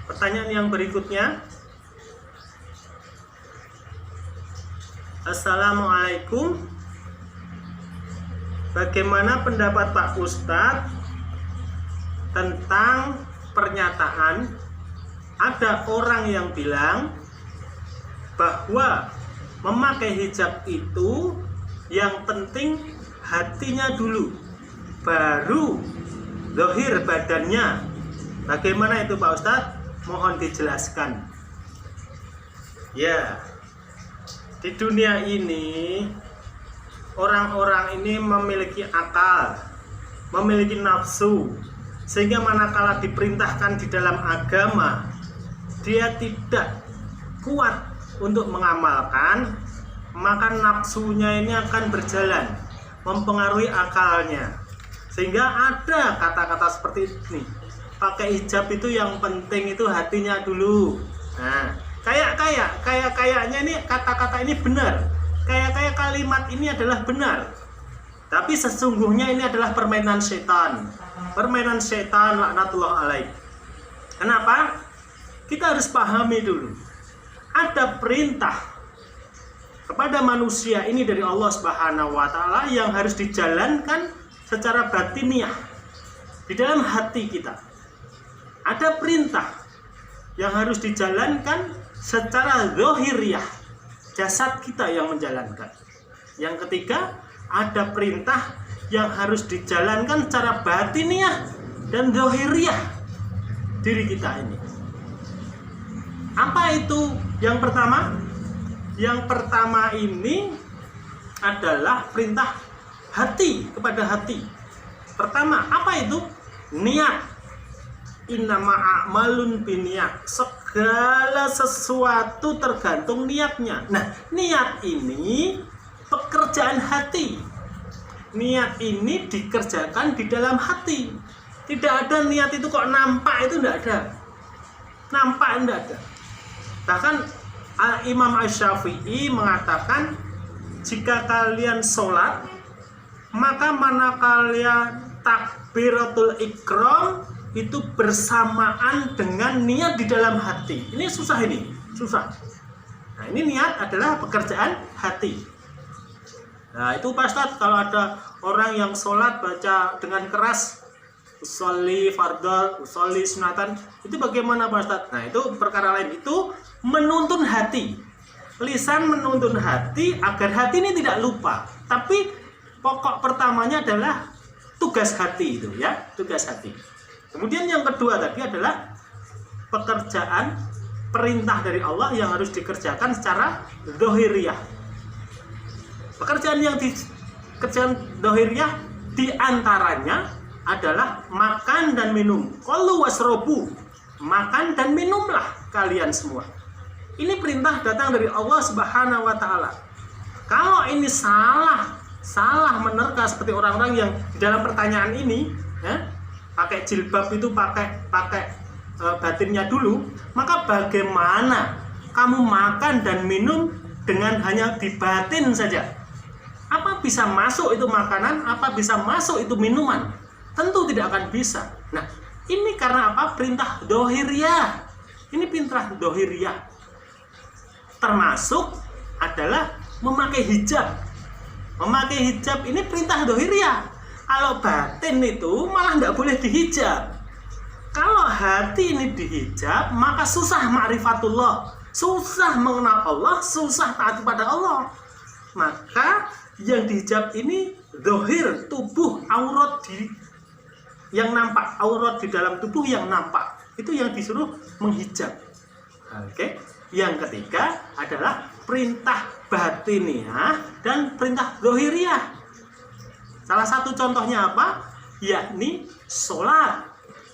Pertanyaan yang berikutnya. Assalamualaikum. Bagaimana pendapat Pak Ustadz tentang pernyataan ada orang yang bilang bahwa memakai hijab itu yang penting hatinya dulu, baru zahir badannya. Bagaimana itu Pak Ustadz? Mohon dijelaskan. Ya, di dunia ini orang-orang ini memiliki akal, memiliki nafsu, sehingga manakala diperintahkan di dalam agama, dia tidak kuat untuk mengamalkan, maka nafsunya ini akan berjalan, mempengaruhi akalnya. Sehingga ada kata-kata seperti ini, pakai hijab itu yang penting itu hatinya dulu. Nah, kayaknya ini kata-kata ini benar, kayak kalimat ini adalah benar, tapi sesungguhnya ini adalah permainan setan, laknatullah alaih. Kenapa? Kita harus pahami dulu, ada perintah kepada manusia ini dari Allah Subhanahu wa Ta'ala yang harus dijalankan secara batiniah di dalam hati kita. Ada perintah yang harus dijalankan secara zahiriyah, jasad kita yang menjalankan. Yang ketiga, ada perintah yang harus dijalankan secara batiniah dan zahiriyah diri kita ini. Apa itu yang pertama? Yang pertama ini adalah perintah hati kepada hati. Pertama, apa itu? Niat. Innama a'malun biniyat. Segala sesuatu tergantung niatnya. Nah, niat ini pekerjaan hati. Niat ini dikerjakan di dalam hati. Tidak ada niat itu kok nampak, itu tidak ada. Nampak tidak ada. Bahkan Imam Asy-Syafi'i mengatakan, jika kalian sholat, maka mana kalian takbiratul ikram itu bersamaan dengan niat di dalam hati. Ini susah. Nah, ini niat adalah pekerjaan hati. Nah, itu Pak Ustadz, kalau ada orang yang sholat baca dengan keras, usolli fardhu, usolli sunatan, itu bagaimana Pak Ustadz? Nah, itu perkara lain. Itu menuntun hati. Lisan menuntun hati agar hati ini tidak lupa. Tapi pokok pertamanya adalah tugas hati itu, ya, tugas hati. Kemudian yang kedua tadi adalah pekerjaan perintah dari Allah yang harus dikerjakan secara zahiriyah. Pekerjaan yang dikerjakan zahiriyah diantaranya adalah makan dan minum. Qulu wasrobu, makan dan minumlah kalian semua. Ini perintah datang dari Allah Subhanahu wa Ta'ala. Kalau ini salah menerka seperti orang-orang yang di dalam pertanyaan ini, ya, pakai jilbab itu pakai batinnya dulu, maka bagaimana kamu makan dan minum dengan hanya di batin saja? Apa bisa masuk itu makanan? Apa bisa masuk itu minuman? Tentu tidak akan bisa. Nah, ini karena apa? Perintah dohiriyah. Ini perintah dohiriyah. Termasuk adalah memakai hijab. Memakai hijab ini perintah dohiriyah. Kalau batin itu malah tidak boleh dihijab. Kalau hati ini dihijab, maka susah ma'rifatullah, susah mengenal Allah, susah taat kepada Allah. Maka yang dihijab ini zahir, tubuh, aurat yang nampak, aurat di dalam tubuh yang nampak. Itu yang disuruh menghijab. Oke. Yang ketiga adalah perintah batiniah dan perintah zahiriyah. Salah satu contohnya apa? Yakni sholat.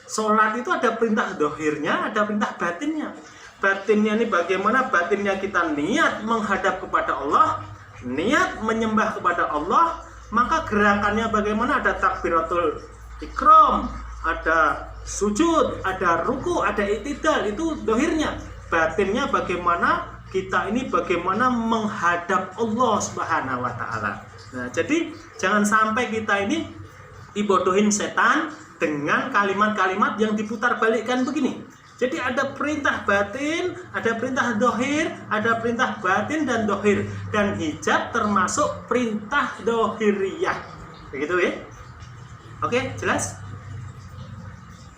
Sholat itu ada perintah zahirnya, ada perintah batinnya. Batinnya ini bagaimana? Batinnya kita niat menghadap kepada Allah, niat menyembah kepada Allah, maka gerakannya bagaimana? Ada takbiratul ikram, ada sujud, ada ruku, ada i'tidal, itu zahirnya. Batinnya bagaimana? Kita ini bagaimana menghadap Allah Subhanahu wa Ta'ala. Nah, jadi jangan sampai kita ini dibodohin setan dengan kalimat-kalimat yang diputar balikkan begini. Jadi ada perintah batin, ada perintah dohir, ada perintah batin dan dohir. Dan hijab termasuk perintah dohiriyah. Begitu ya? Oke, jelas?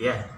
Ya.